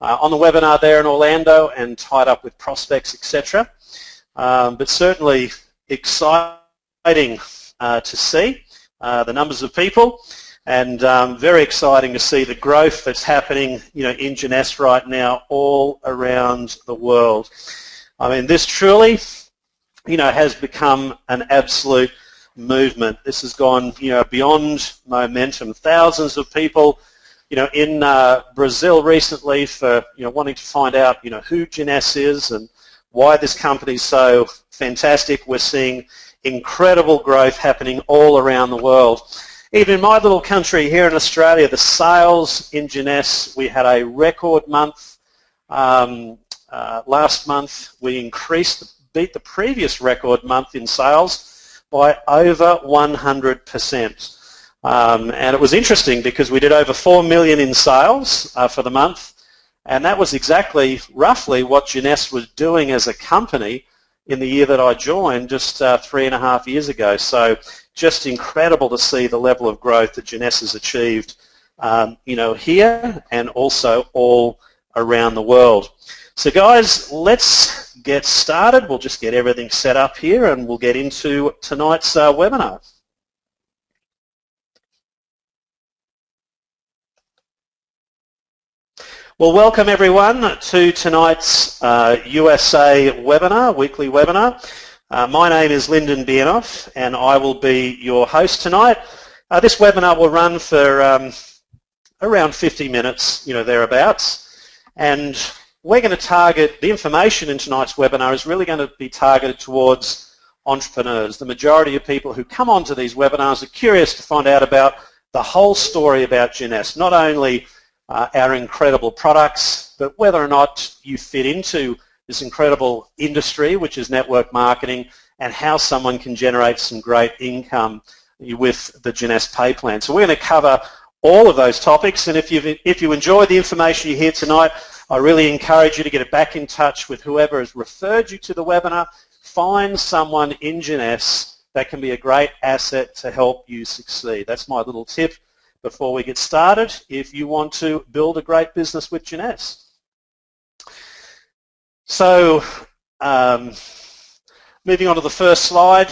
on the webinar there in Orlando and tied up with prospects, etc. But certainly exciting to see the numbers of people, and very exciting to see the growth that's happening, in Jeunesse right now all around the world. I mean, this truly, has become an absolute movement. This has gone, beyond momentum. Thousands of people, in Brazil recently for, wanting to find out, who Jeunesse is and why this company is so fantastic. We're seeing incredible growth happening all around the world. Even in my little country here in Australia, the sales in Jeunesse, we had a record month. Last month we beat the previous record month in sales by over 100%. And it was interesting because we did over 4 million in sales for the month, and that was exactly roughly what Jeunesse was doing as a company in the year that I joined just 3.5 years ago. So just incredible to see the level of growth that Jeunesse has achieved, here and also all around the world. So guys, let's get started. We'll just get everything set up here and we'll get into tonight's webinar. Well, welcome everyone to tonight's USA webinar, weekly webinar. My name is Lyndon and I will be your host tonight. This webinar will run for around 50 minutes, thereabouts, and we're going to target, the information in tonight's webinar is really going to be targeted towards entrepreneurs. The majority of people who come onto these webinars are curious to find out about the whole story about Jeunesse, not only our incredible products, but whether or not you fit into this incredible industry, which is network marketing, and how someone can generate some great income with the Jeunesse pay plan. So we're going to cover all of those topics, and if you enjoy the information you hear tonight, I really encourage you to get back in touch with whoever has referred you to the webinar. Find someone in Jeunesse that can be a great asset to help you succeed. That's my little tip before we get started if you want to build a great business with Jeunesse. So moving on to the first slide,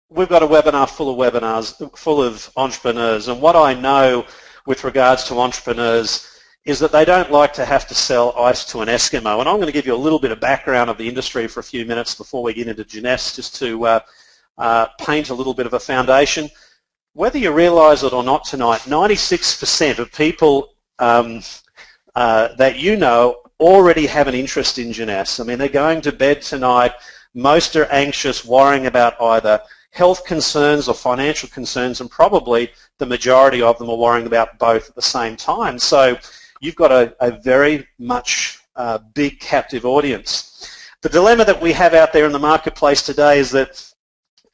we've got a webinar full of webinars, full of entrepreneurs, and what I know with regards to entrepreneurs is that they don't like to have to sell ice to an Eskimo. And I'm going to give you a little bit of background of the industry for a few minutes before we get into Jeunesse, just to paint a little bit of a foundation. Whether you realise it or not tonight, 96% of people that you know already have an interest in Jeunesse. I mean, they're going to bed tonight. Most are anxious, worrying about either health concerns or financial concerns, and probably the majority of them are worrying about both at the same time. So you've got a very much big captive audience. The dilemma that we have out there in the marketplace today is that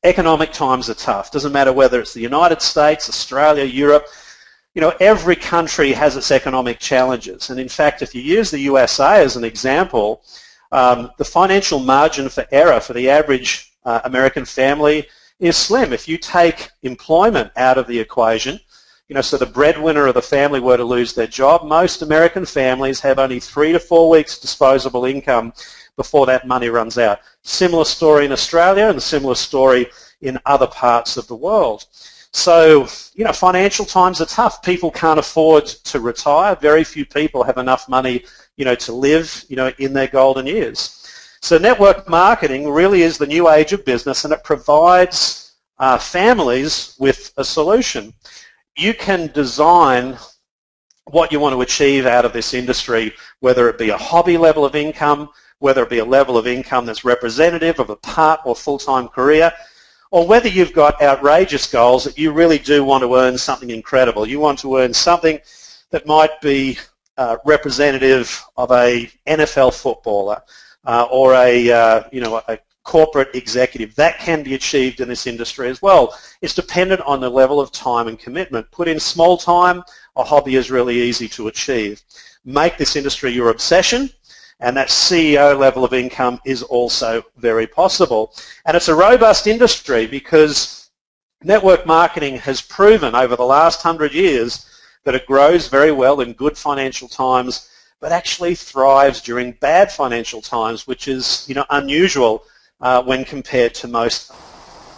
economic times are tough. Doesn't matter whether it's the United States, Australia, Europe. Every country has its economic challenges. And in fact, if you use the USA as an example, the financial margin for error for the average American family is slim. If you take employment out of the equation, so the breadwinner of the family were to lose their job, most American families have only 3 to 4 weeks disposable income before that money runs out. Similar story in Australia and a similar story in other parts of the world. So, financial times are tough. People can't afford to retire. Very few people have enough money, to live, in their golden years. So network marketing really is the new age of business, and it provides families with a solution. You can design what you want to achieve out of this industry, whether it be a hobby level of income, whether it be a level of income that's representative of a part or full-time career, or whether you've got outrageous goals that you really do want to earn something incredible. You want to earn something that might be representative of a NFL footballer or a corporate executive. That can be achieved in this industry as well. It's dependent on the level of time and commitment. Put in small time, a hobby is really easy to achieve. Make this industry your obsession, and that CEO level of income is also very possible. And it's a robust industry because network marketing has proven over the last 100 years that it grows very well in good financial times, but actually thrives during bad financial times, which is unusual when compared to most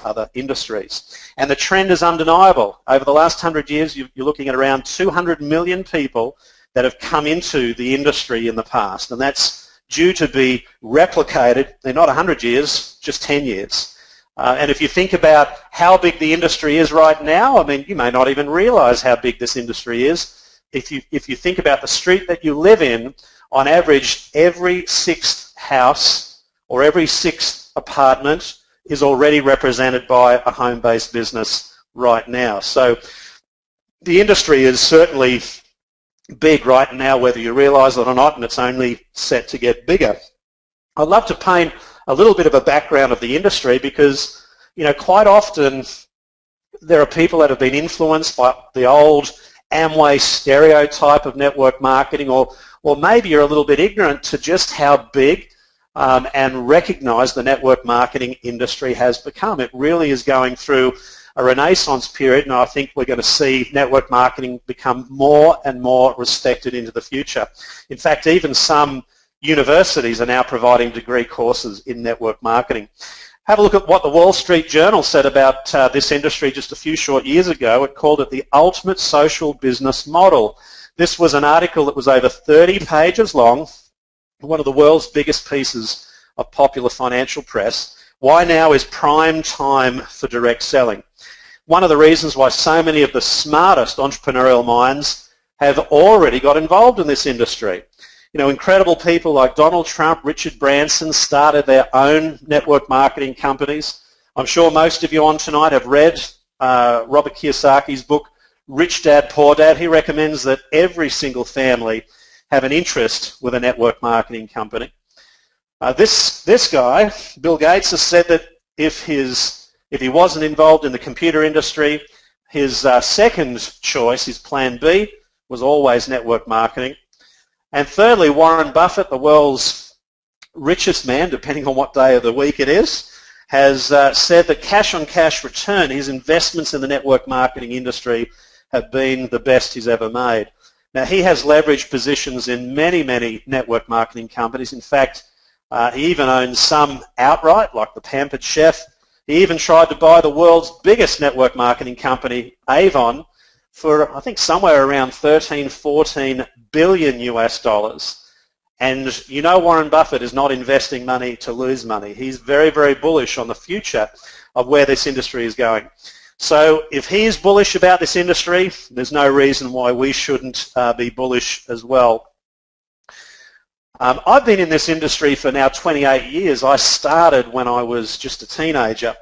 other industries. And the trend is undeniable. Over the last 100 years, you're looking at around 200 million people that have come into the industry in the past, and that's due to be replicated in not 100 years, just 10 years. And if you think about how big the industry is right now, I mean, you may not even realize how big this industry is. If you think about the street that you live in, on average, every sixth house or every sixth apartment is already represented by a home-based business right now. So the industry is certainly big right now, whether you realise it or not, and it's only set to get bigger. I'd love to paint a little bit of a background of the industry because, quite often there are people that have been influenced by the old Amway stereotype of network marketing, or maybe you're a little bit ignorant to just how big and recognise the network marketing industry has become. It really is going through a renaissance period, and I think we're going to see network marketing become more and more respected into the future. In fact, even some universities are now providing degree courses in network marketing. Have a look at what the Wall Street Journal said about this industry just a few short years ago. It called it the ultimate social business model. This was an article that was over 30 pages long, one of the world's biggest pieces of popular financial press. Why now is prime time for direct selling? One of the reasons why so many of the smartest entrepreneurial minds have already got involved in this industry. Incredible people like Donald Trump, Richard Branson started their own network marketing companies. I'm sure most of you on tonight have read Robert Kiyosaki's book, Rich Dad, Poor Dad. He recommends that every single family have an interest with a network marketing company. This guy, Bill Gates, has said that if he wasn't involved in the computer industry, his second choice, his plan B, was always network marketing. And thirdly, Warren Buffett, the world's richest man, depending on what day of the week it is, has said that cash-on-cash return, his investments in the network marketing industry have been the best he's ever made. Now, he has leveraged positions in many, many network marketing companies. In fact, he even owns some outright, like the Pampered Chef. He even tried to buy the world's biggest network marketing company, Avon, for I think somewhere around 14 billion US dollars. And Warren Buffett is not investing money to lose money. He's very, very bullish on the future of where this industry is going. So if he's bullish about this industry, there's no reason why we shouldn't be bullish as well. I've been in this industry for now 28 years. I started when I was just a teenager,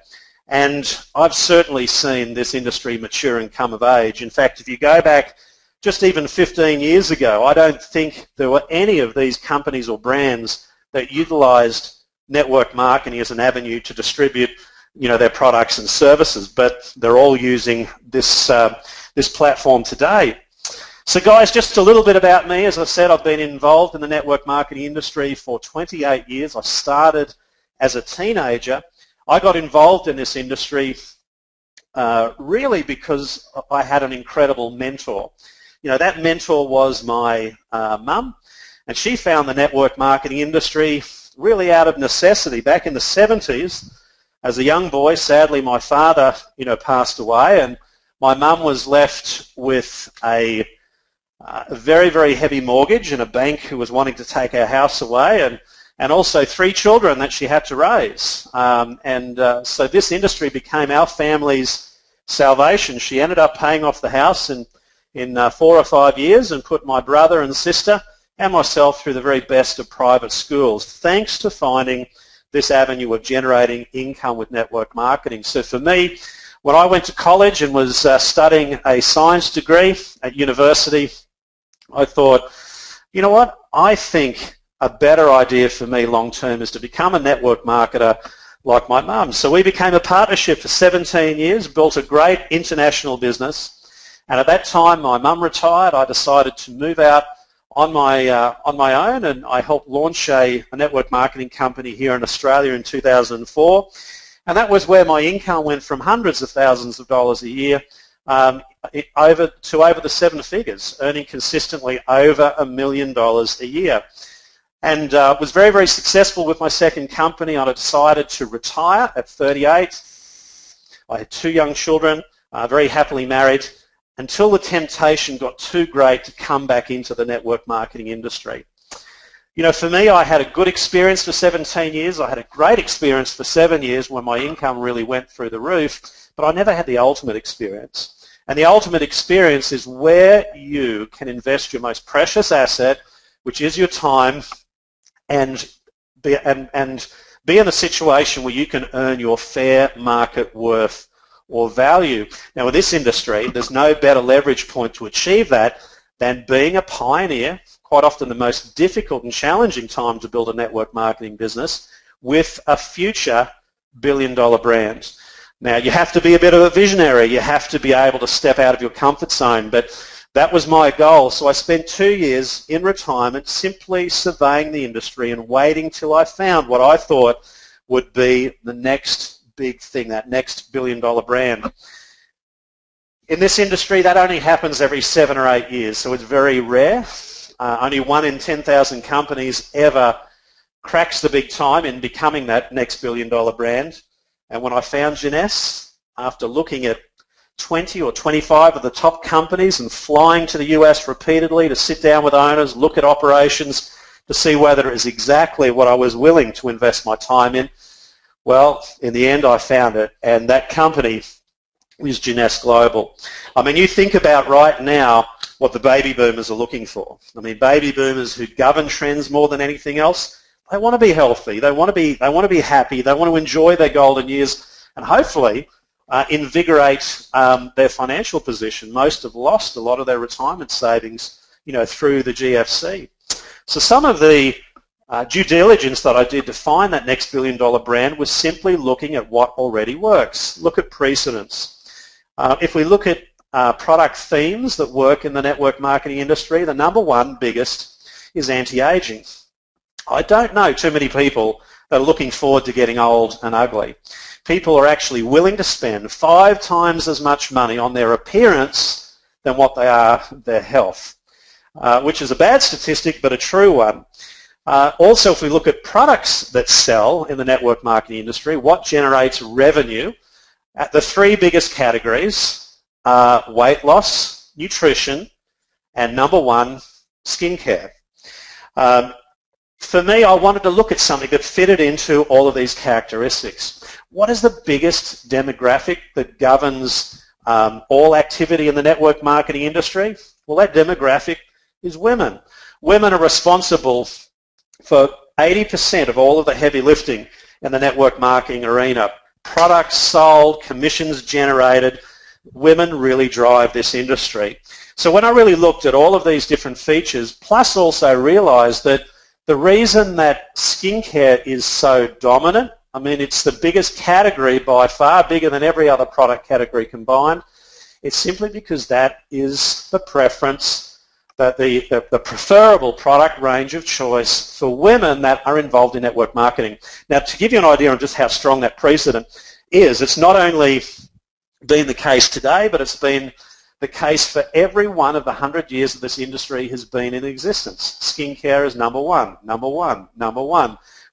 and I've certainly seen this industry mature and come of age. In fact, if you go back just even 15 years ago, I don't think there were any of these companies or brands that utilised network marketing as an avenue to distribute their products and services, but they're all using this platform today. So guys, just a little bit about me. As I said, I've been involved in the network marketing industry for 28 years. I started as a teenager. I got involved in this industry really because I had an incredible mentor. That mentor was my mum, and she found the network marketing industry really out of necessity. Back in the 70s, as a young boy, sadly my father passed away, and my mum was left with a very, very heavy mortgage and a bank who was wanting to take our house away, and also 3 children that she had to raise. So this industry became our family's salvation. She ended up paying off the house in 4 or 5 years and put my brother and sister and myself through the very best of private schools, thanks to finding this avenue of generating income with network marketing. So for me, when I went to college and was studying a science degree at university, I thought, you know what, I think a better idea for me long term is to become a network marketer like my mum. So we became a partnership for 17 years, built a great international business, and at that time my mum retired. I decided to move out on my own, and I helped launch a network marketing company here in Australia in 2004. And that was where my income went from hundreds of thousands of dollars a year over the 7 figures, earning consistently over $1 million a year. And was very, very successful with my second company. I decided to retire at 38. I had 2 young children, very happily married, until the temptation got too great to come back into the network marketing industry. You know, for me, I had a good experience for 17 years. I had a great experience for 7 years when my income really went through the roof, but I never had the ultimate experience. And the ultimate experience is where you can invest your most precious asset, which is your time, and be in a situation where you can earn your fair market worth or value. Now, in this industry, there's no better leverage point to achieve that than being a pioneer, quite often the most difficult and challenging time to build a network marketing business, with a future billion-dollar brand. Now, you have to be a bit of a visionary. You have to be able to step out of your comfort zone, but that was my goal. So I spent 2 years in retirement simply surveying the industry and waiting till I found what I thought would be the next big thing, that next billion-dollar brand. In this industry, that only happens every 7 or 8 years, so it's very rare. Only 1 in 10,000 companies ever cracks the big time in becoming that next billion-dollar brand. And when I found Jeunesse, after looking at 20 or 25 of the top companies and flying to the US repeatedly to sit down with owners, look at operations to see whether it is exactly what I was willing to invest my time in, well, in the end I found it, and that company is Jeunesse Global. I mean, you think about right now what the baby boomers are looking for. I mean, baby boomers who govern trends more than anything else, they want to be healthy, they want to be happy, they want to enjoy their golden years, and hopefully invigorate their financial position. Most have lost a lot of their retirement savings, you know, through the GFC. So some of the due diligence that I did to find that next billion-dollar brand was simply looking at what already works. Look at precedents. If we look at product themes that work in the network marketing industry, the number one biggest is anti-aging. I don't know too many people that are looking forward to getting old and ugly. People are actually willing to spend 5 times as much money on their appearance than what they are their health, which is a bad statistic but a true one. Also, if we look at products that sell in the network marketing industry, what generates revenue, the 3 biggest categories are weight loss, nutrition, and number 1, skincare. For me, I wanted to look at something that fitted into all of these characteristics. What is the biggest demographic that governs all activity in the network marketing industry? Well, that demographic is women. Women are responsible for 80% of all of the heavy lifting in the network marketing arena. Products sold, commissions generated, women really drive this industry. So when I really looked at all of these different features, plus also realized that the reason that skincare is so dominant, I mean, it's the biggest category by far, bigger than every other product category combined, it's simply because that is the preference, that the preferable product range of choice for women that are involved in network marketing. Now, to give you an idea on just how strong that precedent is, it's not only been the case today, but it's been the case for every one of the 100 years that this industry has been in existence. Skincare is number one,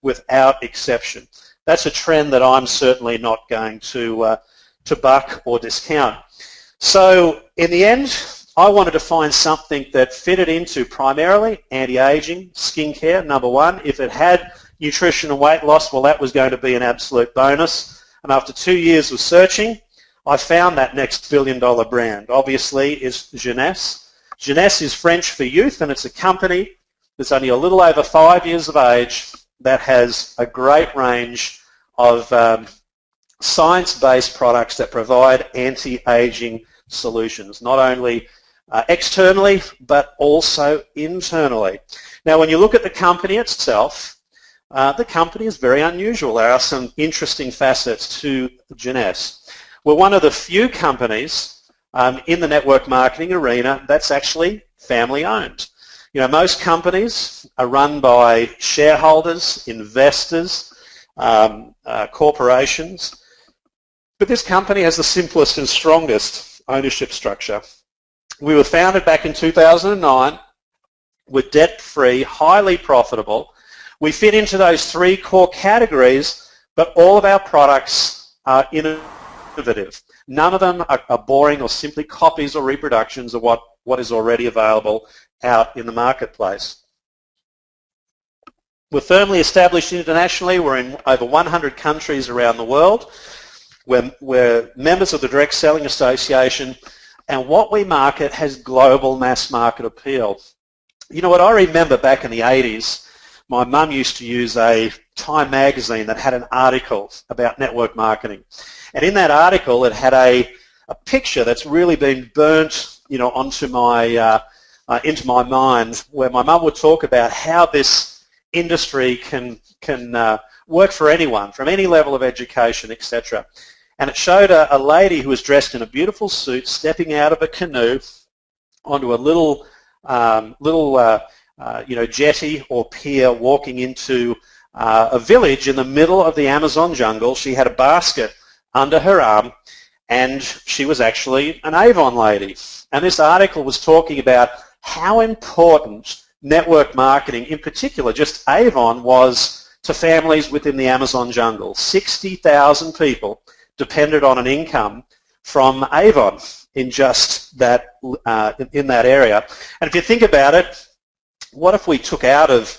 without exception. That's a trend that I'm certainly not going to buck or discount. So in the end, I wanted to find something that fitted into primarily anti-aging, skincare, number 1. If it had nutrition and weight loss, well, that was going to be an absolute bonus. And after 2 years of searching, I found that next billion-dollar brand. Obviously, is Jeunesse. Jeunesse is French for youth, and it's a company that's only a little over 5 years of age that has a great range of science-based products that provide anti-aging solutions, not only externally, but also internally. Now, when you look at the company itself, the company is very unusual. There are some interesting facets to Jeunesse. We're one of the few companies in the network marketing arena that's actually family-owned. You know, most companies are run by shareholders, investors, corporations, but this company has the simplest and strongest ownership structure. We were founded back in 2009. We're debt-free, highly profitable. We fit into those three core categories, but all of our products are innovative. None of them are boring or simply copies or reproductions of what is already available out in the marketplace. We're firmly established internationally. We're in over 100 countries around the world. We're members of the Direct Selling Association, and what we market has global mass market appeal. You know what, I remember back in the 80s, my mum used to use a Time magazine that had an article about network marketing. And in that article, it had a picture that's really been burnt, onto my into my mind, where my mum would talk about how this industry can work for anyone, from any level of education, etc. And it showed a lady who was dressed in a beautiful suit stepping out of a canoe onto a little jetty or pier, walking into a village in the middle of the Amazon jungle. She had a basket under her arm, and she was actually an Avon lady. And this article was talking about how important network marketing, in particular just Avon, was to families within the Amazon jungle. 60,000 people depended on an income from Avon in just that in that area. And if you think about it, what if we took out of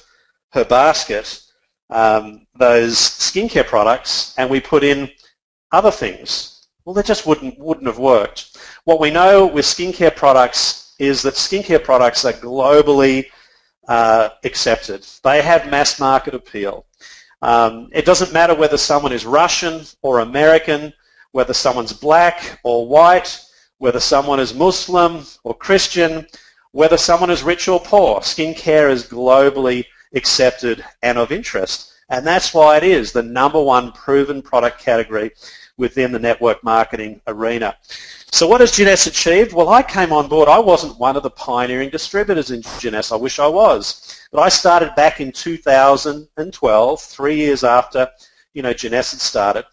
her basket those skincare products and we put in other things? Well, that just wouldn't have worked. What we know with skincare products is that skincare products are globally accepted. They have mass market appeal. It doesn't matter whether someone is Russian or American, whether someone's black or white, whether someone is Muslim or Christian, whether someone is rich or poor. Skincare is globally accepted and of interest. And that's why it is the #1 proven product category within the network marketing arena. So what has Jeunesse achieved? Well, I came on board. I wasn't one of the pioneering distributors in Jeunesse. I wish I was. But I started back in 2012, 3 years after Jeunesse had started.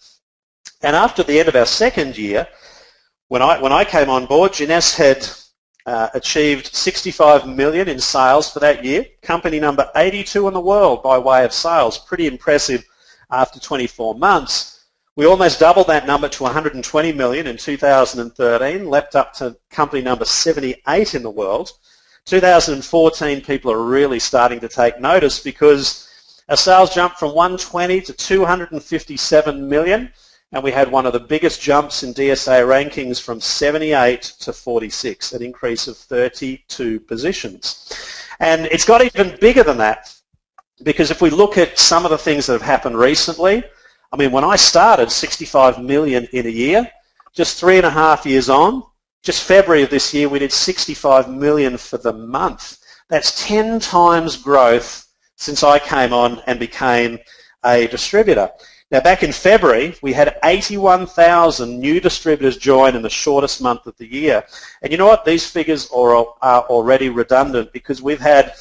And after the end of our second year, when I came on board, Jeunesse had achieved 65 million in sales for that year, company number 82 in the world by way of sales. Pretty impressive after 24 months. We almost doubled that number to 120 million in 2013, leapt up to company number 78 in the world. 2014, people are really starting to take notice because our sales jumped from 120 to 257 million, and we had one of the biggest jumps in DSA rankings from 78 to 46, an increase of 32 positions. And it's got even bigger than that, because if we look at some of the things that have happened recently, I mean, when I started, 65 million in a year, just 3.5 years on, just February of this year, we did 65 million for the month. That's 10 times growth since I came on and became a distributor. Now, back in February, we had 81,000 new distributors join in the shortest month of the year. And you know what? These figures are already redundant, because we've had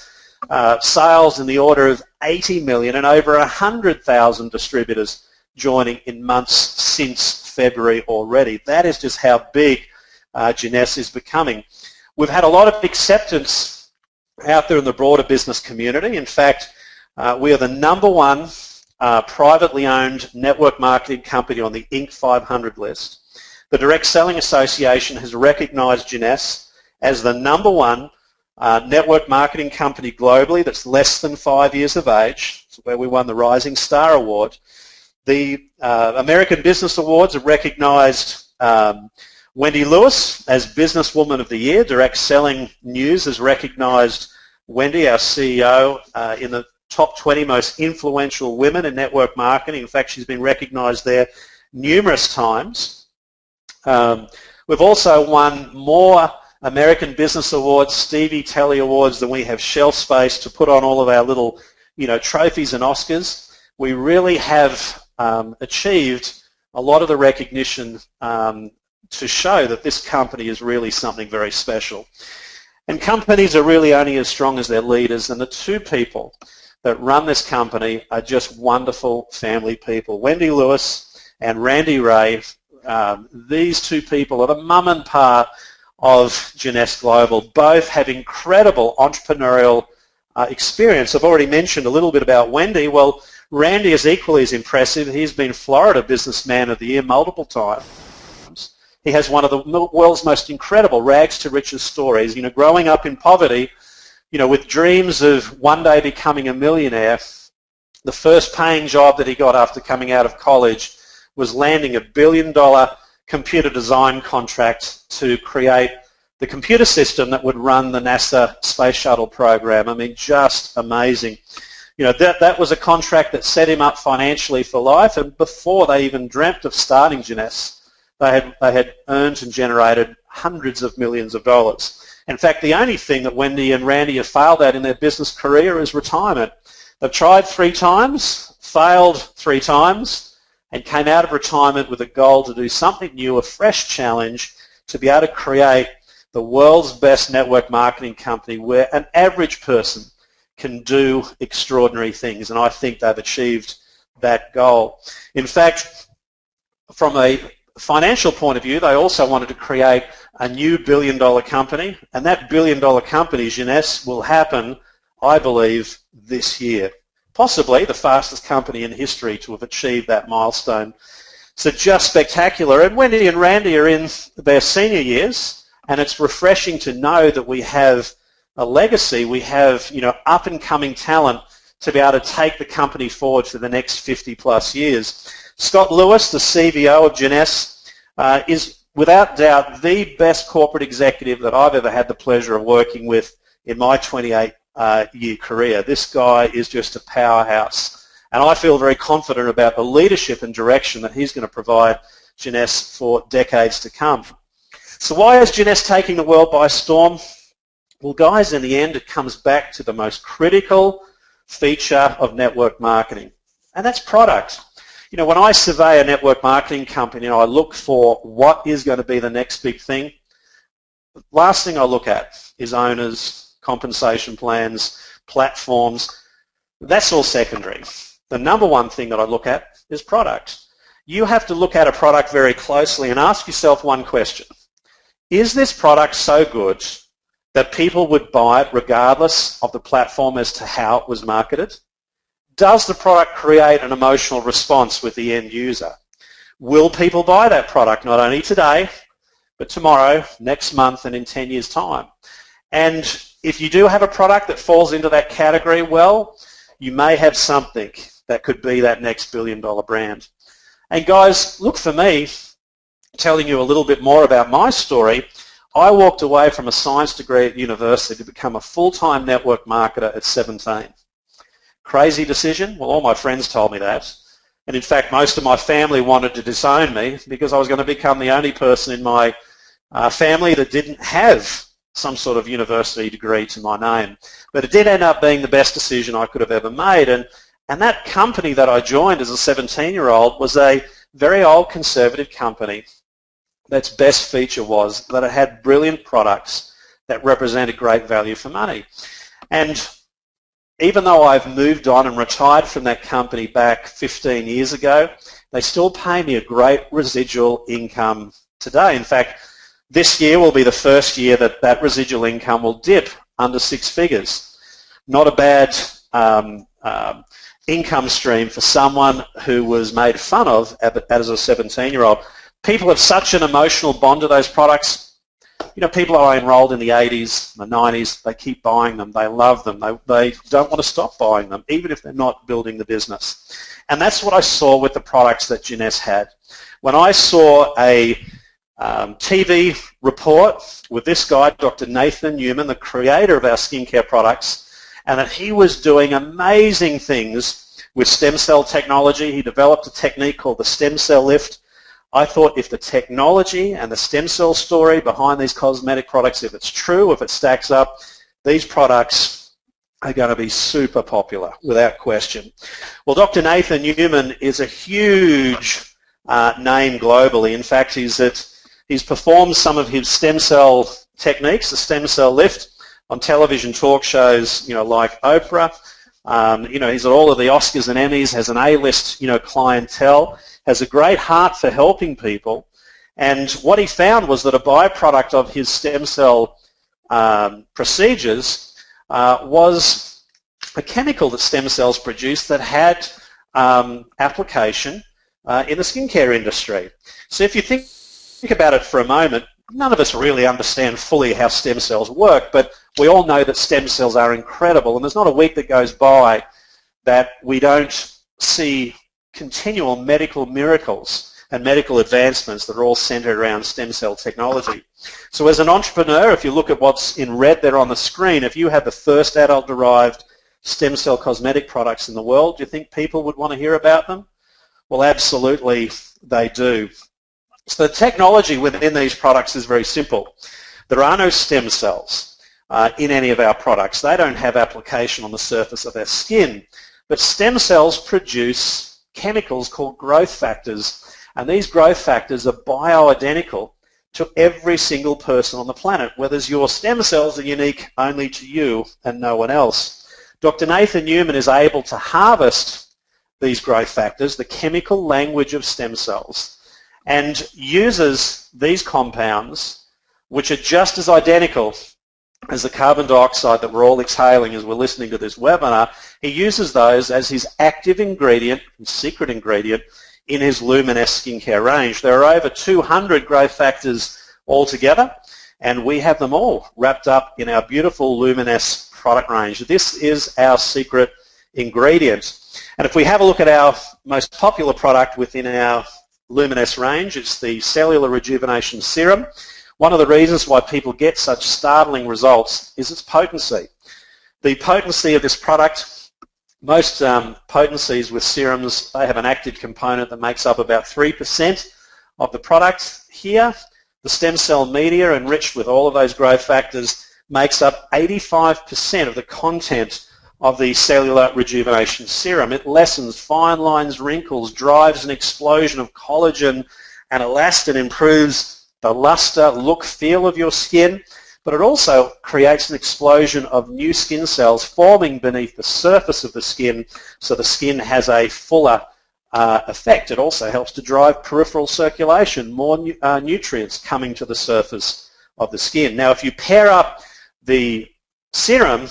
sales in the order of 80 million and over 100,000 distributors joining in months since February already. That is just how big Jeunesse is becoming. We've had a lot of acceptance out there in the broader business community. In fact, we are the #1 privately owned network marketing company on the Inc. 500 list. The Direct Selling Association has recognized Jeunesse as the #1 network marketing company globally that's less than 5 years of age. It's where we won the Rising Star Award. The American Business Awards have recognized Wendy Lewis as Businesswoman of the Year. Direct Selling News has recognized Wendy, our CEO, in the top 20 most influential women in network marketing. In fact, she's been recognized there numerous times. We've also won more American Business Awards, Stevie Telly Awards, than we have shelf space to put on all of our little, trophies and Oscars. We really have achieved a lot of the recognition to show that this company is really something very special. And companies are really only as strong as their leaders, and the two people that run this company are just wonderful family people. Wendy Lewis and Randy Ray these two people are the mum and pa of Jeunesse Global. Both have incredible entrepreneurial experience. I've already mentioned a little bit about Wendy. Well, Randy is equally as impressive. He's been Florida Businessman of the Year multiple times. He has one of the world's most incredible rags to riches stories. You know, growing up in poverty, you know, with dreams of one day becoming a millionaire, the first paying job that he got after coming out of college was landing $1 billion computer design contract to create the computer system that would run the NASA space shuttle program. I mean, just amazing. You know, that was a contract that set him up financially for life, and before they even dreamt of starting Jeunesse, they had earned and generated hundreds of millions of dollars. In fact, the only thing that Wendy and Randy have failed at in their business career is retirement. They've tried 3 times, failed 3 times, and came out of retirement with a goal to do something new, a fresh challenge, to be able to create the world's best network marketing company where an average person can do extraordinary things, and I think they've achieved that goal. In fact, from a financial point of view, they also wanted to create a new $1 billion company, and that $1 billion company, Jeunesse, will happen, I believe, this year. Possibly the fastest company in history to have achieved that milestone. So just spectacular. And Wendy and Randy are in their senior years, and it's refreshing to know that we have a legacy, we have, you know, up and coming talent to be able to take the company forward for the next 50 plus years. Scott Lewis, the CVO of Jeunesse, is without doubt the best corporate executive that I've ever had the pleasure of working with in my 28-year career. This guy is just a powerhouse, and I feel very confident about the leadership and direction that he's going to provide Jeunesse for decades to come. So why is Jeunesse taking the world by storm? Well, guys, in the end, it comes back to the most critical feature of network marketing, and that's product. You know, when I survey a network marketing company and I look for what is going to be the next big thing, the last thing I look at is owners, compensation plans, platforms. That's all secondary. The number one thing that I look at is product. You have to look at a product very closely and ask yourself one question. Is this product so good that people would buy it regardless of the platform as to how it was marketed? Does the product create an emotional response with the end user? Will people buy that product not only today, but tomorrow, next month, and in 10 years' time? And if you do have a product that falls into that category, well, you may have something that could be that next billion-dollar brand. And guys, look, for me, telling you a little bit more about my story, I walked away from a science degree at university to become a full-time network marketer at 17. Crazy decision? Well, all my friends told me that. And in fact, most of my family wanted to disown me because I was going to become the only person in my family that didn't have some sort of university degree to my name. But it did end up being the best decision I could have ever made. And that company that I joined as a 17-year-old was a very old conservative company. Its best feature was that it had brilliant products that represented great value for money. And even though I've moved on and retired from that company back 15 years ago, they still pay me a great residual income today. In fact, this year will be the first year that that residual income will dip under 6 figures. Not a bad income stream for someone who was made fun of as a 17-year-old. People have such an emotional bond to those products. You know, people are enrolled in the 80s, the 90s, they keep buying them, they love them, they don't want to stop buying them, even if they're not building the business. And that's what I saw with the products that Jeunesse had. When I saw a TV report with this guy, Dr. Nathan Newman, the creator of our skincare products, and that he was doing amazing things with stem cell technology. He developed a technique called the stem cell lift. I thought if the technology and the stem cell story behind these cosmetic products, if it's true, if it stacks up, these products are going to be super popular, without question. Well, Dr. Nathan Newman is a huge name globally. In fact, he's performed some of his stem cell techniques, the stem cell lift, on television talk shows, you know, like Oprah. You know, he's at all of the Oscars and Emmys, has an A-list, you know, clientele, has a great heart for helping people, And what he found was that a byproduct of his stem cell procedures was a chemical that stem cells produce that had application in the skincare industry. So if you think about it for a moment, none of us really understand fully how stem cells work, but we all know that stem cells are incredible, and there's not a week that goes by that we don't see continual medical miracles and medical advancements that are all centered around stem cell technology. So as an entrepreneur, if you look at what's in red there on the screen, if you had the first adult-derived stem cell cosmetic products in the world, do you think people would want to hear about them? Well, absolutely they do. So the technology within these products is very simple. There are no stem cells in any of our products. They don't have application on the surface of our skin, but stem cells produce chemicals called growth factors, and these growth factors are bioidentical to every single person on the planet, whether your stem cells are unique only to you and no one else. Dr. Nathan Newman is able to harvest these growth factors, the chemical language of stem cells, and uses these compounds, which are just as identical as the carbon dioxide that we're all exhaling as we're listening to this webinar. He uses those as his active ingredient, his secret ingredient, in his Luminous skincare range. There are over 200 growth factors altogether, and we have them all wrapped up in our beautiful Luminous product range. This is our secret ingredient. And if we have a look at our most popular product within our Luminous range, it's the Cellular Rejuvenation Serum. One of the reasons why people get such startling results is its potency. The potency of this product, most potencies with serums, they have an active component that makes up about 3% of the product. Here, the stem cell media enriched with all of those growth factors makes up 85% of the content of the Cellular Rejuvenation Serum. It lessens fine lines, wrinkles, drives an explosion of collagen and elastin, improves the luster, look, feel of your skin, but it also creates an explosion of new skin cells forming beneath the surface of the skin, so the skin has a fuller effect. It also helps to drive peripheral circulation, more nutrients coming to the surface of the skin. Now, if you pair up the serum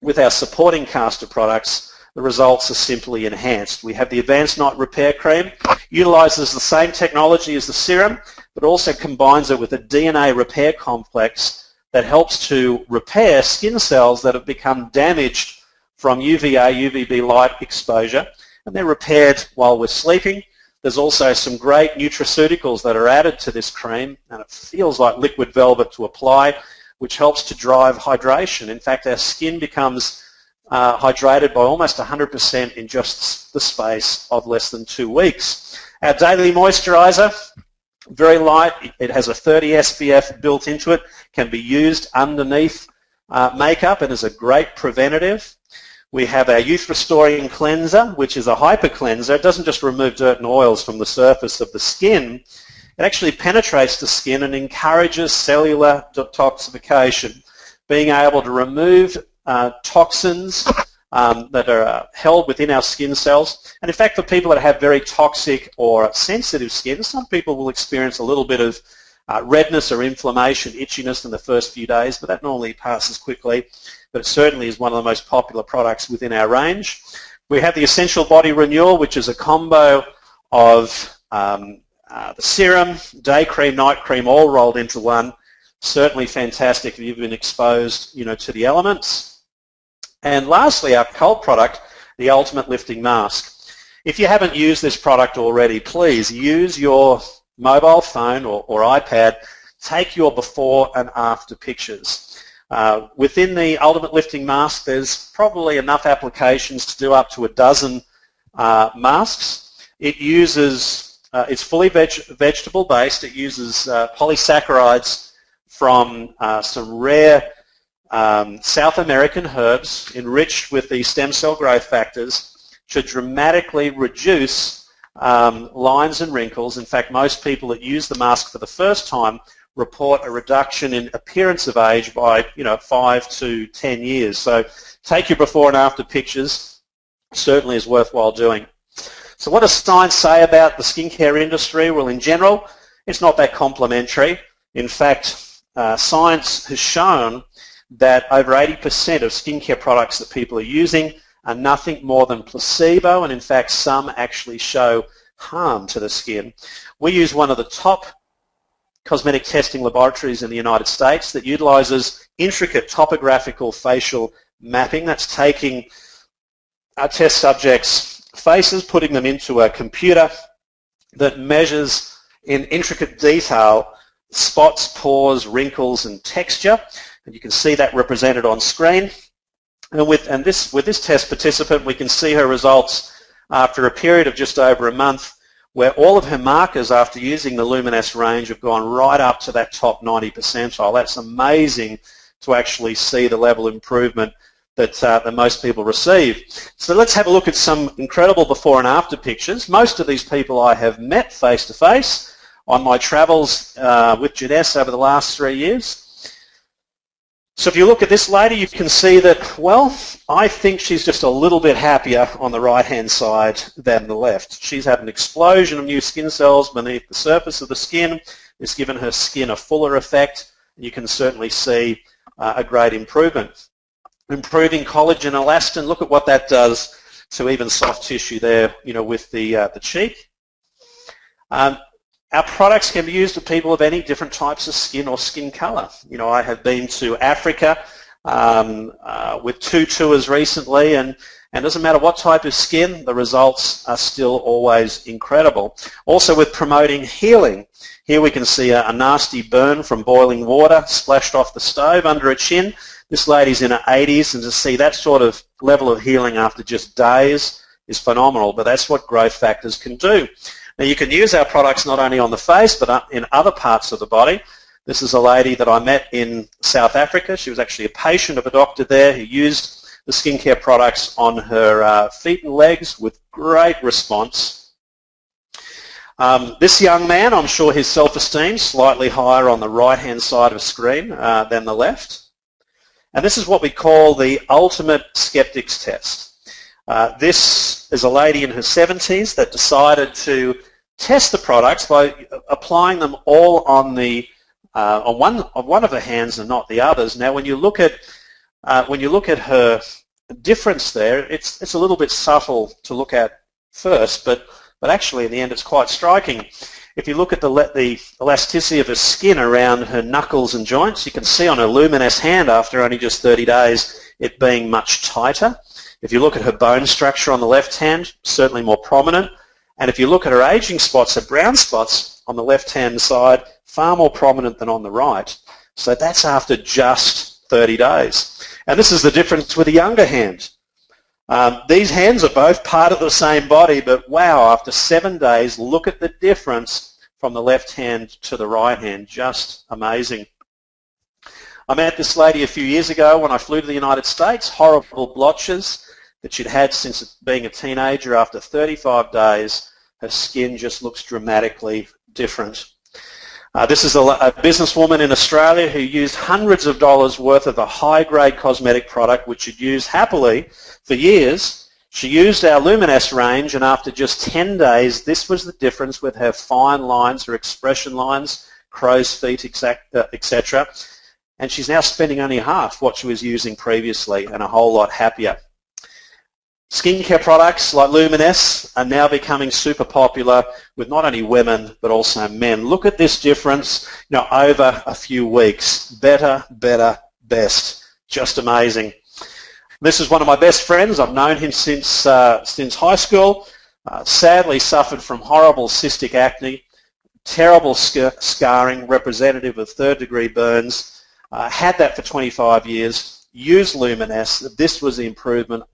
with our supporting castor products, the results are simply enhanced. We have the Advanced Night Repair Cream, utilises the same technology as the serum, but also combines it with a DNA repair complex that helps to repair skin cells that have become damaged from UVA, UVB light exposure, and they're repaired while we're sleeping. There's also some great nutraceuticals that are added to this cream, and it feels like liquid velvet to apply, which helps to drive hydration. In fact, our skin becomes hydrated by almost 100% in just the space of less than 2 weeks. Our daily moisturizer, very light. It has a 30 SPF built into it, can be used underneath makeup and is a great preventative. We have our Youth Restoring Cleanser, which is a hyper cleanser. It doesn't just remove dirt and oils from the surface of the skin. It actually penetrates the skin and encourages cellular detoxification, being able to remove toxins that are held within our skin cells. And in fact, for people that have very toxic or sensitive skin, some people will experience a little bit of redness or inflammation, itchiness in the first few days, but that normally passes quickly. But it certainly is one of the most popular products within our range. We have the Essential Body Renewal, which is a combo of the serum, day cream, night cream, all rolled into one. Certainly fantastic if you've been exposed, to the elements. And lastly, our cult product, the Ultimate Lifting Mask. If you haven't used this product already, please use your mobile phone or iPad, take your before and after pictures. Within the Ultimate Lifting Mask, there's probably enough applications to do up to a dozen masks. It uses, it's fully vegetable based. It uses polysaccharides from some rare South American herbs enriched with the stem cell growth factors to dramatically reduce lines and wrinkles. In fact, most people that use the mask for the first time report a reduction in appearance of age by 5 to 10 years. So take your before and after pictures. Certainly is worthwhile doing. So what does science say about the skincare industry? Well, in general, It's not that complementary. In fact, science has shown that over 80% of skincare products that people are using are nothing more than placebo, and in fact some actually show harm to the skin. We use one of the top cosmetic testing laboratories in the United States that utilises intricate topographical facial mapping. That's taking our test subjects' faces, putting them into a computer that measures in intricate detail spots, pores, wrinkles and texture. And you can see that represented on screen. And with this test participant, we can see her results after a period of just over a month, where all of her markers after using the Luminess range have gone right up to that top 90 percentile. That's amazing to actually see the level of improvement that most people receive. So let's have a look at some incredible before and after pictures. Most of these people I have met face to face on my travels with Janesse over the last 3 years. So if you look at this lady, you can see that, well, I think she's just a little bit happier on the right-hand side than the left. She's had an explosion of new skin cells beneath the surface of the skin. It's given her skin a fuller effect. You can certainly see a great improvement. Improving collagen and elastin, look at what that does to even soft tissue there, with the cheek. Our products can be used with people of any different types of skin or skin colour. I have been to Africa with 2 tours recently, and it doesn't matter what type of skin, the results are still always incredible. Also with promoting healing. Here we can see a nasty burn from boiling water splashed off the stove under her chin. This lady's in her 80s, and to see that sort of level of healing after just days is phenomenal, but that's what growth factors can do. Now you can use our products not only on the face but in other parts of the body. This is a lady that I met in South Africa. She was actually a patient of a doctor there who used the skincare products on her feet and legs with great response. This young man, I'm sure his self-esteem slightly higher on the right-hand side of the screen than the left. And this is what we call the ultimate skeptics test. This is a lady in her 70s that decided to test the products by applying them all on one of her hands and not the others. Now, when you look at her difference there, it's a little bit subtle to look at first, but actually in the end it's quite striking. If you look at the elasticity of her skin around her knuckles and joints, you can see on her Luminess hand after only just 30 days it being much tighter. If you look at her bone structure on the left hand, certainly more prominent. And if you look at her aging spots, her brown spots on the left-hand side, far more prominent than on the right. So that's after just 30 days. And this is the difference with a younger hand. These hands are both part of the same body, but wow, after 7 days, look at the difference from the left hand to the right hand. Just amazing. I met this lady a few years ago when I flew to the United States, horrible blotches that she'd had since being a teenager. After 35 days, her skin just looks dramatically different. This is a businesswoman in Australia who used hundreds of dollars worth of a high-grade cosmetic product which she'd used happily for years. She used our Luminess range, and after just 10 days, this was the difference with her fine lines, her expression lines, crow's feet, etc. And she's now spending only half what she was using previously and a whole lot happier. Skincare products like Luminess are now becoming super popular with not only women but also men. Look at this difference, over a few weeks. Better, better, best. Just amazing. This is one of my best friends. I've known him since high school. Sadly suffered from horrible cystic acne, terrible scarring, representative of third-degree burns. Had that for 25 years. Used Luminess. This was the improvement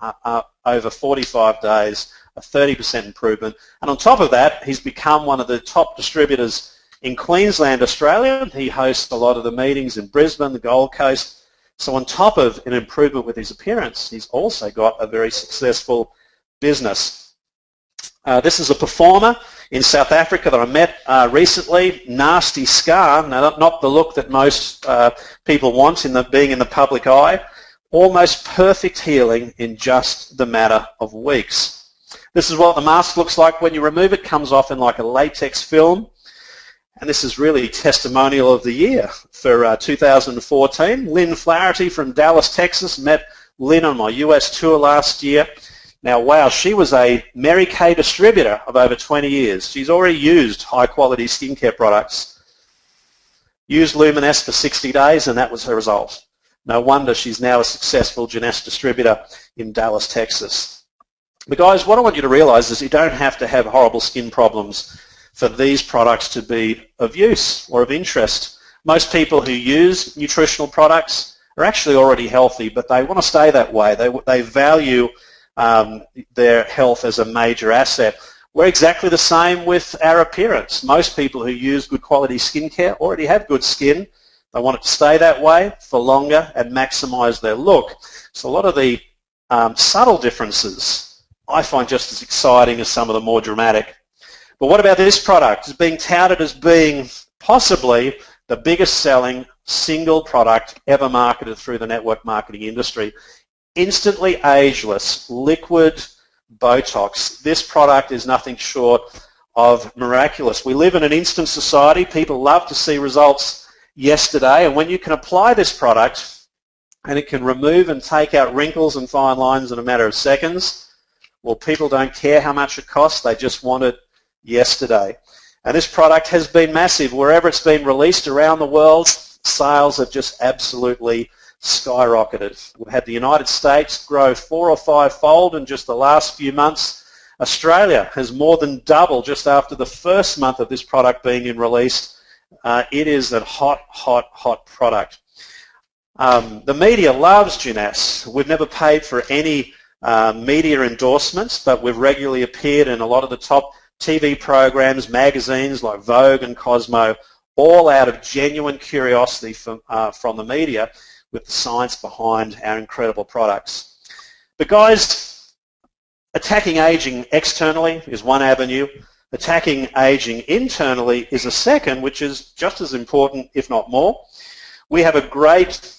over 45 days, a 30% improvement. And on top of that, he's become one of the top distributors in Queensland, Australia. He hosts a lot of the meetings in Brisbane, the Gold Coast. So on top of an improvement with his appearance, he's also got a very successful business. This is a performer in South Africa that I met recently. Nasty scar, now not the look that most people want being in the public eye. Almost perfect healing in just the matter of weeks. This is what the mask looks like when you remove it. Comes off in like a latex film. and this is really testimonial of the year for 2014. Lynn Flaherty from Dallas, Texas, met Lynn on my US tour last year. Now, wow, she was a Mary Kay distributor of over 20 years. She's already used high-quality skincare products. Used Luminous for 60 days, and that was her result. No wonder she's now a successful Jeunesse distributor in Dallas, Texas. But guys, what I want you to realize is you don't have to have horrible skin problems for these products to be of use or of interest. Most people who use nutritional products are actually already healthy, but they want to stay that way. They value their health as a major asset. We're exactly the same with our appearance. Most people who use good quality skincare already have good skin. They want it to stay that way for longer and maximize their look. So a lot of the subtle differences I find just as exciting as some of the more dramatic. But what about this product? It's being touted as being possibly the biggest selling single product ever marketed through the network marketing industry. Instantly ageless, liquid Botox. This product is nothing short of miraculous. We live in an instant society. People love to see results yesterday, and when you can apply this product and it can remove and take out wrinkles and fine lines in a matter of seconds, well, people don't care how much it costs. They just want it yesterday. And this product has been massive. Wherever it's been released around the world, sales have just absolutely skyrocketed. We've had the United States grow 4 or 5-fold in just the last few months. Australia has more than doubled just after the first month of this product being in release. It is a hot, hot, hot product. The media loves Jeunesse. We've never paid for any media endorsements, but we've regularly appeared in a lot of the top TV programs, magazines like Vogue and Cosmo, all out of genuine curiosity from the media with the science behind our incredible products. But guys, attacking aging externally is one avenue. Attacking aging internally is a second, which is just as important, if not more. We have a great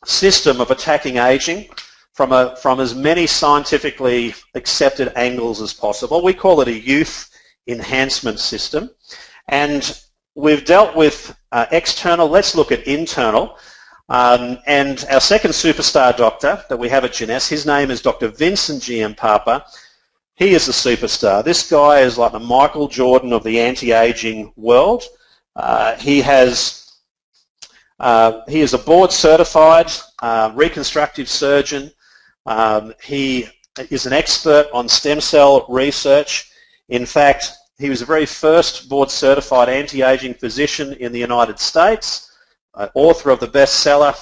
system of attacking aging from as many scientifically accepted angles as possible. We call it a youth enhancement system. And we've dealt with external. Let's look at internal. And our second superstar doctor that we have at Jeunesse, his name is Dr. Vincent Giampapa. He is a superstar. This guy is like the Michael Jordan of the anti-aging world. He is a board-certified reconstructive surgeon. He is an expert on stem cell research. In fact, he was the very first board-certified anti-aging physician in the United States, author of the bestseller,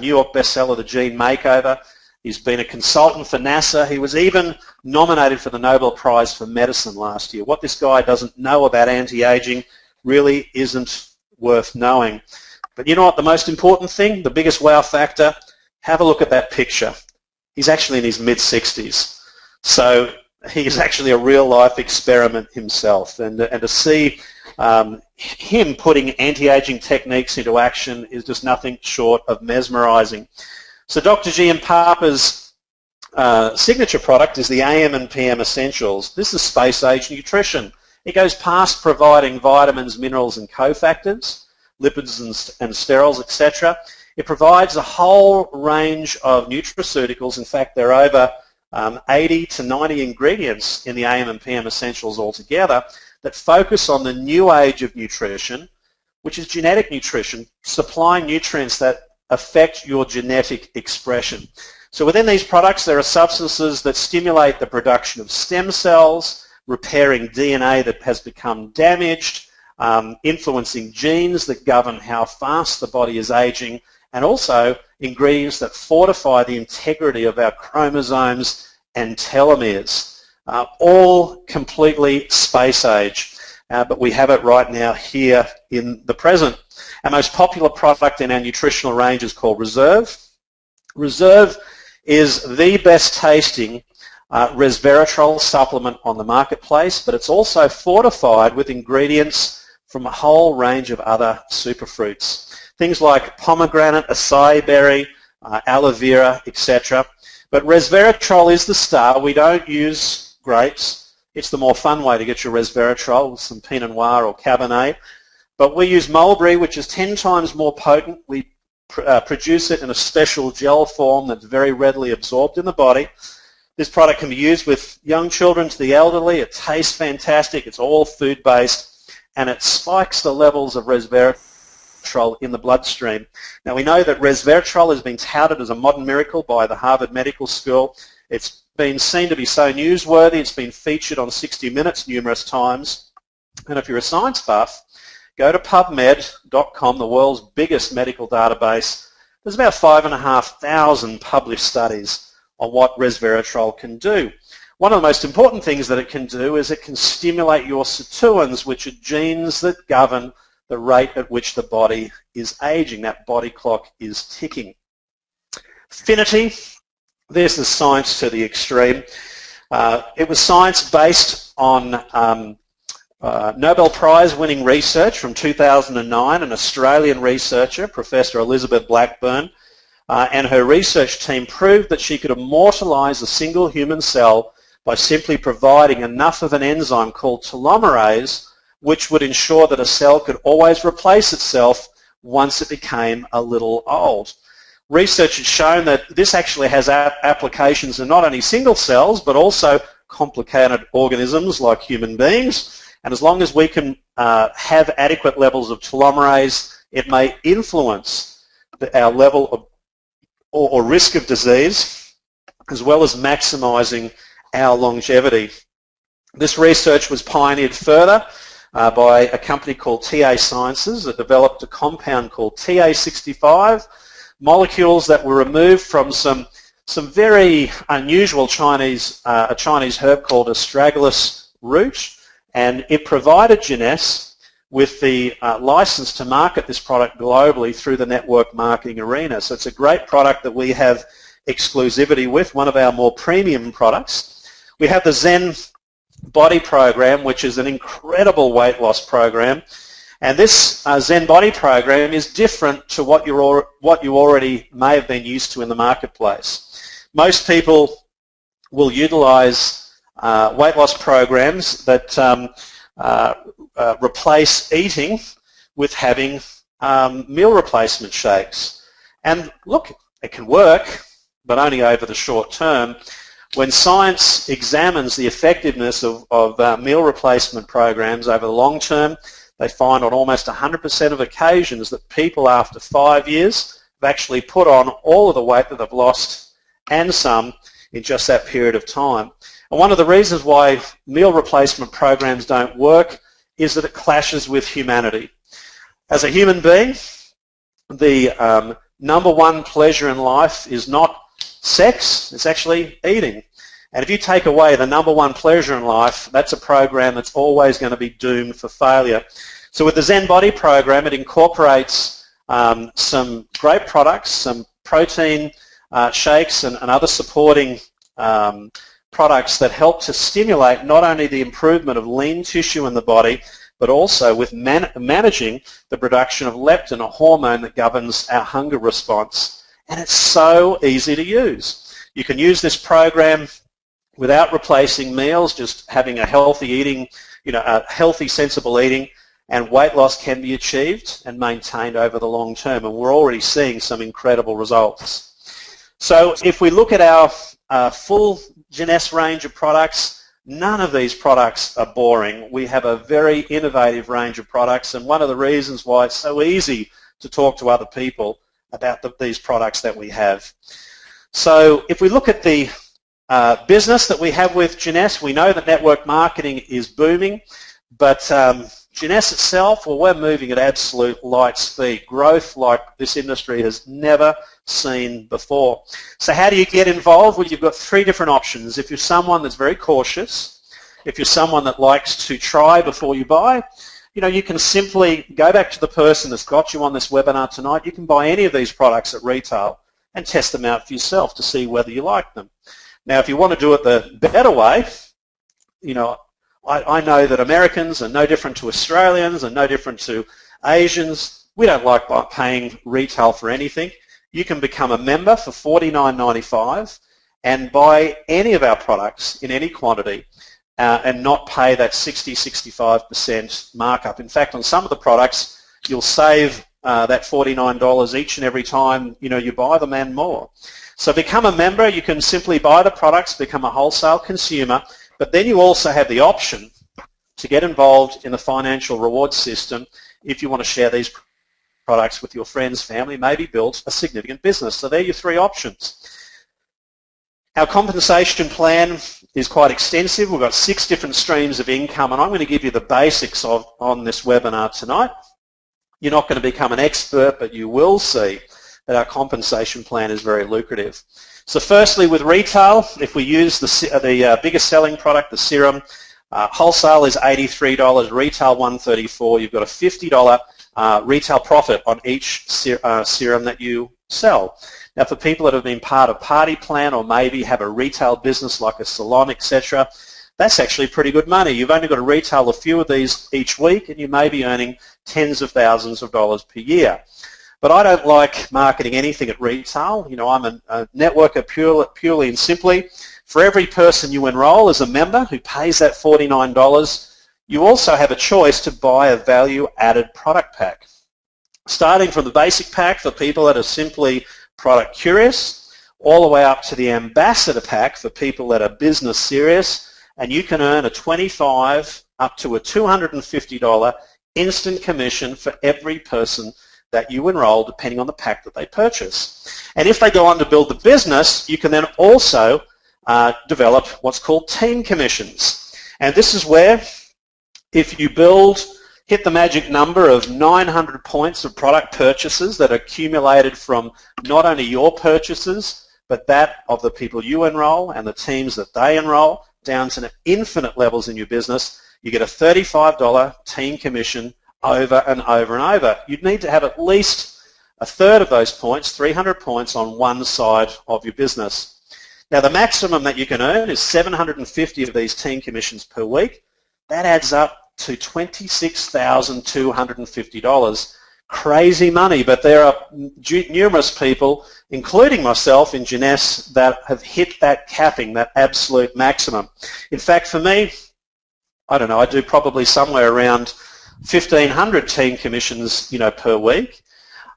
New York bestseller, The Gene Makeover. He's been a consultant for NASA. He was even nominated for the Nobel Prize for Medicine last year. What this guy doesn't know about anti-aging really isn't worth knowing. But you know what, the most important thing, the biggest wow factor, have a look at that picture. He's actually in his mid-60s. So he's actually a real-life experiment himself. And to see him putting anti-aging techniques into action is just nothing short of mesmerizing. So Dr. Giampapa's signature product is the AM and PM Essentials. This is space-age nutrition. It goes past providing vitamins, minerals and cofactors, lipids and sterols, etc. It provides a whole range of nutraceuticals. In fact, there are over 80 to 90 ingredients in the AM and PM Essentials altogether that focus on the new age of nutrition, which is genetic nutrition, supplying nutrients that affect your genetic expression. So within these products there are substances that stimulate the production of stem cells, repairing DNA that has become damaged, influencing genes that govern how fast the body is aging, and also ingredients that fortify the integrity of our chromosomes and telomeres. All completely space age, but we have it right now here in the present. Our most popular product in our nutritional range is called Reserve. Reserve is the best tasting resveratrol supplement on the marketplace, but it's also fortified with ingredients from a whole range of other superfruits. Things like pomegranate, acai berry, aloe vera, etc. But resveratrol is the star. We don't use grapes. It's the more fun way to get your resveratrol with some Pinot Noir or Cabernet. but we use mulberry, which is 10 times more potent. We produce it in a special gel form that's very readily absorbed in the body. This product can be used with young children to the elderly. It tastes fantastic. It's all food-based, and it spikes the levels of resveratrol in the bloodstream. Now, we know that resveratrol has been touted as a modern miracle by the Harvard Medical School. It's been seen to be so newsworthy. It's been featured on 60 Minutes numerous times. And if you're a science buff, go to PubMed.com, the world's biggest medical database. There's about 5,500 published studies on what resveratrol can do. One of the most important things that it can do is it can stimulate your sirtuins, which are genes that govern the rate at which the body is aging. That body clock is ticking. Affinity, this is science to the extreme. It was science based on Nobel Prize winning research from 2009, an Australian researcher, Professor Elizabeth Blackburn, and her research team proved that she could immortalize a single human cell by simply providing enough of an enzyme called telomerase, which would ensure that a cell could always replace itself once it became a little old. Research has shown that this actually has applications in not only single cells, but also complicated organisms like human beings. And as long as we can have adequate levels of telomerase, it may influence our level of or risk of disease, as well as maximising our longevity. This research was pioneered further by a company called TA Sciences that developed a compound called TA65, molecules that were removed from some very unusual Chinese herb called astragalus root, and it provided Jeunesse with the license to market this product globally through the network marketing arena. So it's a great product that we have exclusivity with, one of our more premium products. We have the Zen Body program, which is an incredible weight loss program. And this Zen Body program is different to what you already may have been used to in the marketplace. Most people will utilize weight loss programs that replace eating with having meal replacement shakes. And look, it can work, but only over the short term. When science examines the effectiveness of meal replacement programs over the long term, they find on almost 100% of occasions that people after 5 years have actually put on all of the weight that they've lost and some in just that period of time. And one of the reasons why meal replacement programs don't work is that it clashes with humanity. As a human being, the number one pleasure in life is not sex, it's actually eating. And if you take away the number one pleasure in life, that's a program that's always going to be doomed for failure. So with the Zen Body program, it incorporates some great products, some protein shakes and other supporting products that help to stimulate not only the improvement of lean tissue in the body, but also with managing the production of leptin, a hormone that governs our hunger response. And it's so easy to use. You can use this program without replacing meals, just having a healthy eating, a healthy, sensible eating, and weight loss can be achieved and maintained over the long term. And we're already seeing some incredible results. So if we look at our full Jeunesse range of products, none of these products are boring. We have a very innovative range of products, and one of the reasons why it's so easy to talk to other people about these products that we have. So if we look at the business that we have with Jeunesse, we know that network marketing is booming, but Jeunesse itself, well, we're moving at absolute light speed. Growth like this industry has never seen before. So how do you get involved? Well, you've got three different options. If you're someone that's very cautious, if you're someone that likes to try before you buy, you can simply go back to the person that's got you on this webinar tonight. You can buy any of these products at retail and test them out for yourself to see whether you like them. Now, if you want to do it the better way, I know that Americans are no different to Australians and no different to Asians. We don't like paying retail for anything. You can become a member for $49.95 and buy any of our products in any quantity. and not pay that 60-65% markup. In fact, on some of the products, you'll save that $49 each and every time you buy them and more. So become a member. You can simply buy the products, become a wholesale consumer, but then you also have the option to get involved in the financial reward system if you want to share these products with your friends, family, maybe build a significant business. So there are your three options. Our compensation plan is quite extensive. We've got 6 different streams of income, and I'm going to give you the basics on this webinar tonight. You're not going to become an expert, but you will see that our compensation plan is very lucrative. So firstly, with retail, if we use the biggest selling product, the serum, wholesale is $83, retail $134. You've got a $50 retail profit on each serum that you sell. Now, for people that have been part of Party Plan or maybe have a retail business like a salon, etc., that's actually pretty good money. You've only got to retail a few of these each week, and you may be earning tens of thousands of dollars per year. But I don't like marketing anything at retail. I'm a networker purely and simply. For every person you enroll as a member who pays that $49, you also have a choice to buy a value-added product pack. Starting from the basic pack for people that are simply product curious, all the way up to the ambassador pack for people that are business serious, and you can earn a $25 up to a $250 instant commission for every person that you enroll, depending on the pack that they purchase. And if they go on to build the business, you can then also develop what's called team commissions. And this is where, if you hit the magic number of 900 points of product purchases that are accumulated from not only your purchases, but that of the people you enroll and the teams that they enroll, down to infinite levels in your business, you get a $35 team commission over and over and over. You'd need to have at least a third of those points, 300 points, on one side of your business. Now, the maximum that you can earn is 750 of these team commissions per week. That adds up to $26,250. Crazy money, but there are numerous people, including myself in Jeunesse, that have hit that capping, that absolute maximum. In fact, for me, I don't know, I do probably somewhere around 1,500 team commissions, per week.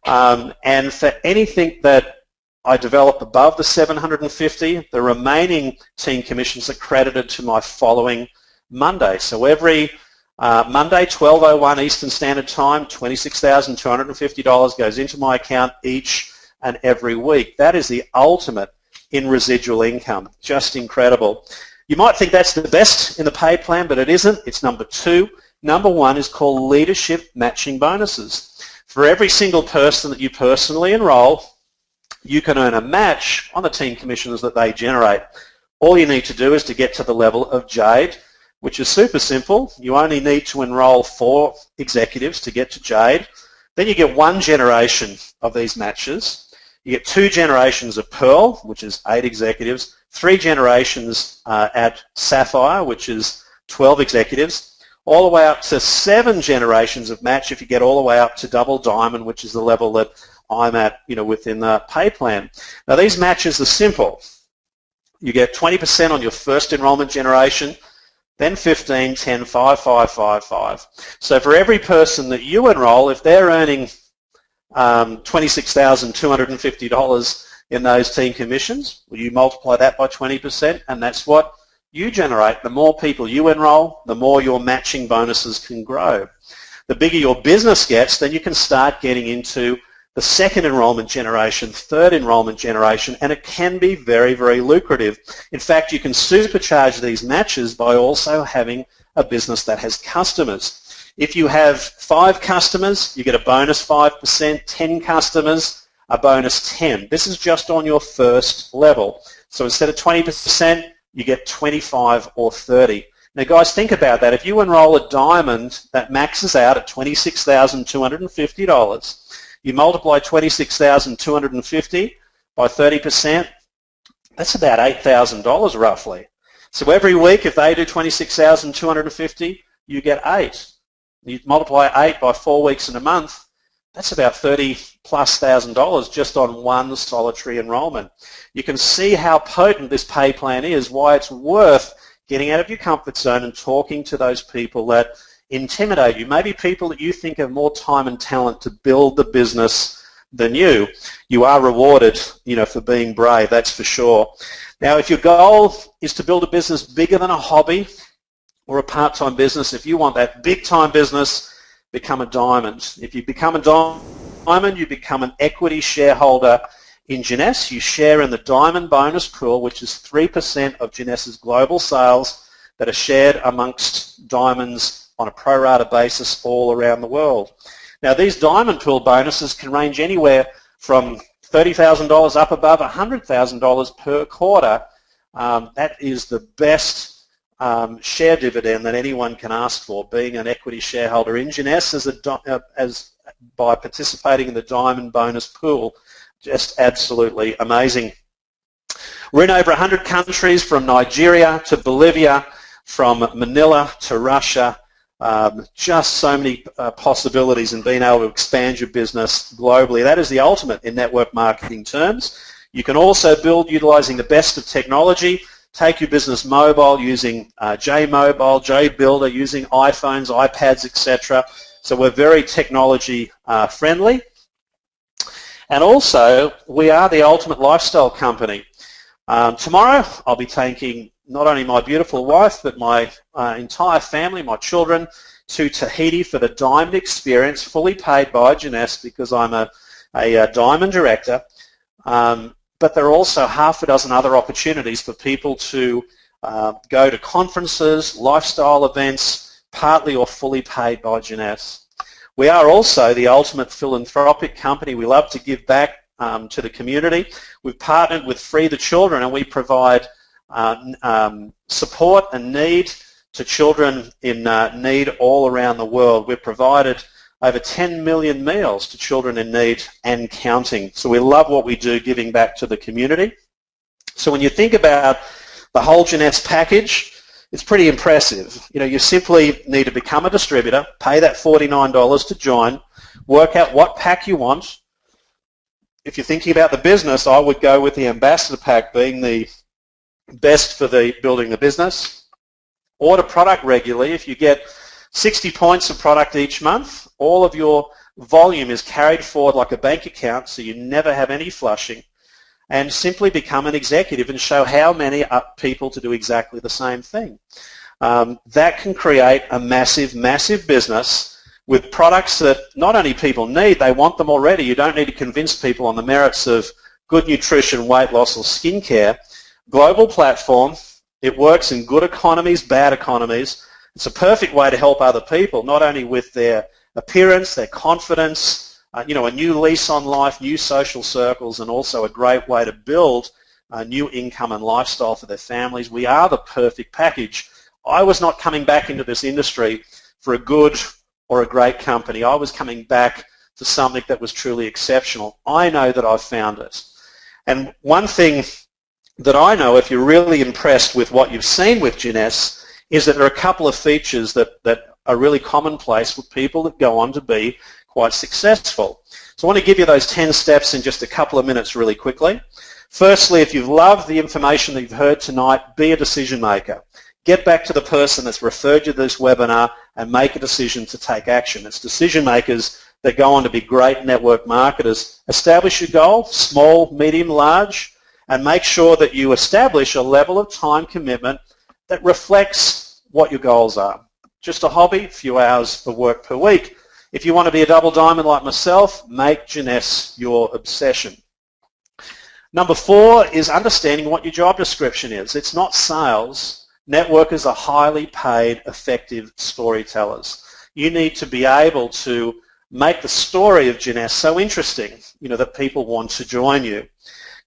And for anything that I develop above the 750, the remaining team commissions are credited to my following Monday. So every Monday, 12:01 Eastern Standard Time, $26,250 goes into my account each and every week. That is the ultimate in residual income. Just incredible. You might think that's the best in the pay plan, but it isn't. It's number 2. Number 1 is called leadership matching bonuses. For every single person that you personally enroll, you can earn a match on the team commissions that they generate. All you need to do is to get to the level of Jade, which is super simple. You only need to enroll 4 executives to get to Jade. Then you get 1 generation of these matches. You get 2 generations of Pearl, which is 8 executives, 3 generations at Sapphire, which is 12 executives, all the way up to 7 generations of match if you get all the way up to Double Diamond, which is the level that I'm at, within the pay plan. Now, these matches are simple. You get 20% on your first enrollment generation, then 15, 10, 5, 5, 5, 5. So for every person that you enroll, if they're earning $26,250 in those team commissions, well, you multiply that by 20%, and that's what you generate. The more people you enroll, the more your matching bonuses can grow. The bigger your business gets, then you can start getting into the second enrollment generation, third enrollment generation, and it can be very, very lucrative. In fact, you can supercharge these matches by also having a business that has customers. If you have 5 customers, you get a bonus 5%, 10 customers, a bonus 10. This is just on your first level. So instead of 20%, you get 25 or 30. Now, guys, think about that. If you enroll a diamond that maxes out at $26,250, you multiply $26,250 by 30%, that's about $8,000 roughly. So every week, if they do $26,250, you get 8. You multiply 8 by 4 weeks in a month, that's about $30,000+ just on one solitary enrollment. You can see how potent this pay plan is, why it's worth getting out of your comfort zone and talking to those people that intimidate you, maybe people that you think have more time and talent to build the business than you. You are rewarded, for being brave, that's for sure. Now, if your goal is to build a business bigger than a hobby or a part-time business, if you want that big-time business, become a diamond. If you become a diamond, you become an equity shareholder in Jeunesse. You share in the diamond bonus pool, which is 3% of Jeunesse's global sales that are shared amongst diamonds on a pro rata basis all around the world. Now, these diamond pool bonuses can range anywhere from $30,000 up above $100,000 per quarter. That is the best share dividend that anyone can ask for, being an equity shareholder in Jeunesse by participating in the diamond bonus pool. Just absolutely amazing. We're in over 100 countries, from Nigeria to Bolivia, from Manila to Russia. Just so many possibilities in being able to expand your business globally. That is the ultimate in network marketing terms. You can also build utilizing the best of technology. Take your business mobile using J-Mobile, J-Builder, using iPhones, iPads, etc. So we're very technology friendly. And also, we are the ultimate lifestyle company. Tomorrow, I'll be taking not only my beautiful wife, but my entire family, my children, to Tahiti for the Diamond Experience, fully paid by Jeunesse because I'm a Diamond Director. But there are also half a dozen other opportunities for people to go to conferences, lifestyle events, partly or fully paid by Jeunesse. We are also the ultimate philanthropic company. We love to give back to the community. We've partnered with Free the Children, and we provide support and need to children in need all around the world. We've provided over 10 million meals to children in need and counting. So we love what we do, giving back to the community. So when you think about the whole Jeunesse package, it's pretty impressive. You simply need to become a distributor, pay that $49 to join, work out what pack you want. If you're thinking about the business, I would go with the ambassador pack being the best for building the business. Order product regularly. If you get 60 points of product each month, all of your volume is carried forward like a bank account, so you never have any flushing. And simply become an executive and show how many people to do exactly the same thing. That can create a massive, massive business with products that not only people need, they want them already. You don't need to convince people on the merits of good nutrition, weight loss, or skincare. Global platform. It works in good economies, bad economies. It's a perfect way to help other people, not only with their appearance, their confidence, a new lease on life, new social circles, and also a great way to build a new income and lifestyle for their families. We are the perfect package. I was not coming back into this industry for a good or a great company. I was coming back to something that was truly exceptional. I know that I've found it. And one thing that I know, if you're really impressed with what you've seen with Jeunesse, is that there are a couple of features that are really commonplace with people that go on to be quite successful. So I want to give you those 10 steps in just a couple of minutes really quickly. Firstly, if you've loved the information that you've heard tonight, be a decision maker. Get back to the person that's referred you to this webinar and make a decision to take action. It's decision makers that go on to be great network marketers. Establish your goal, small, medium, large, and make sure that you establish a level of time commitment that reflects what your goals are. Just a hobby, a few hours of work per week. If you want to be a double diamond like myself, make Jeunesse your obsession. Number 4 is understanding what your job description is. It's not sales. Networkers are highly paid, effective storytellers. You need to be able to make the story of Jeunesse so interesting, that people want to join you.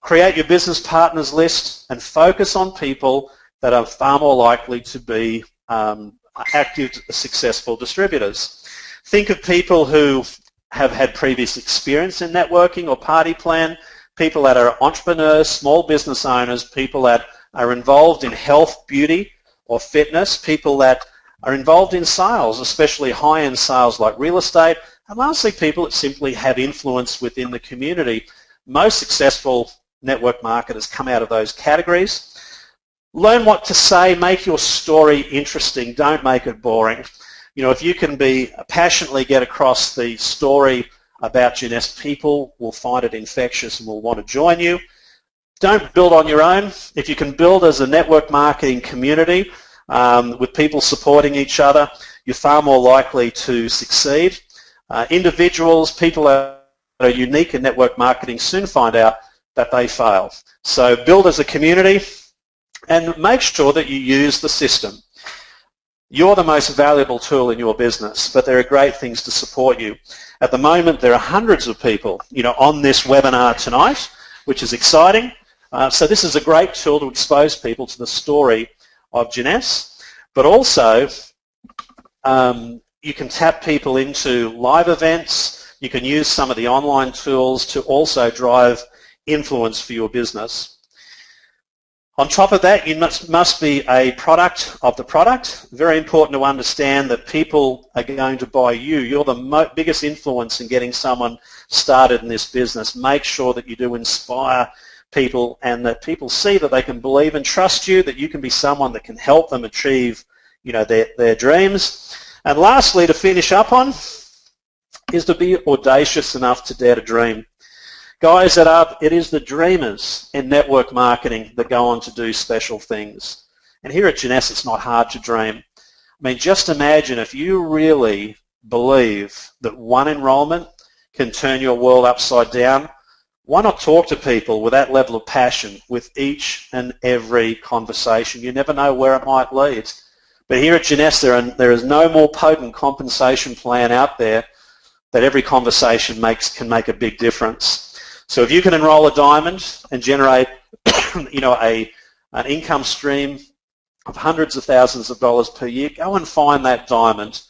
Create your business partners list and focus on people that are far more likely to be active, successful distributors. Think of people who have had previous experience in networking or party plan, people that are entrepreneurs, small business owners, people that are involved in health, beauty, or fitness, people that are involved in sales, especially high-end sales like real estate, and lastly, people that simply have influence within the community. Most successful network marketers come out of those categories. Learn what to say, make your story interesting, don't make it boring. You know, if you can passionately get across the story about Jeunesse, people will find it infectious and will want to join you. Don't build on your own. If you can build as a network marketing community with people supporting each other, you're far more likely to succeed. Individuals, people that are unique in network marketing soon find out that they fail. So build as a community and make sure that you use the system. You're the most valuable tool in your business, but there are great things to support you. At the moment, there are hundreds of people, you know, on this webinar tonight, which is exciting. So this is a great tool to expose people to the story of Jeunesse, but also you can tap people into live events. You can use some of the online tools to also drive influence for your business. On top of that, you must be a product of the product. Very important to understand that people are going to buy you. You're the biggest influence in getting someone started in this business. Make sure that you do inspire people and that people see that they can believe and trust you, that you can be someone that can help them achieve, you know, their dreams. And lastly, to finish up on, is to be audacious enough to dare to dream. Guys, it is the dreamers in network marketing that go on to do special things. And here at Jeunesse, it's not hard to dream. I mean, just imagine if you really believe that one enrollment can turn your world upside down, why not talk to people with that level of passion with each and every conversation? You never know where it might lead. But here at Jeunesse, there is no more potent compensation plan out there that every conversation can make a big difference. So if you can enroll a diamond and generate, you know, an income stream of hundreds of thousands of dollars per year, go and find that diamond.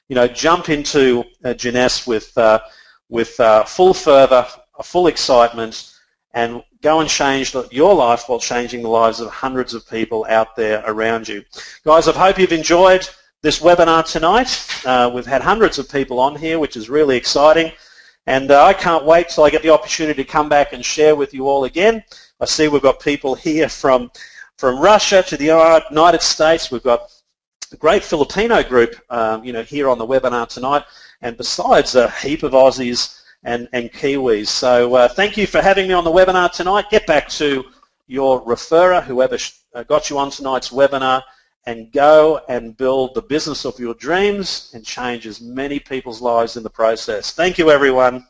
You know, jump into Jeunesse with full fervour, full excitement, and go and change your life while changing the lives of hundreds of people out there around you. Guys, I hope you've enjoyed this webinar tonight. We've had hundreds of people on here, which is really exciting. And I can't wait till I get the opportunity to come back and share with you all again. I see we've got people here from Russia to the United States. We've got a great Filipino group, you know, here on the webinar tonight. And besides, a heap of Aussies and Kiwis. So thank you for having me on the webinar tonight. Get back to your referrer, whoever got you on tonight's webinar, and go and build the business of your dreams and change as many people's lives in the process. Thank you, everyone.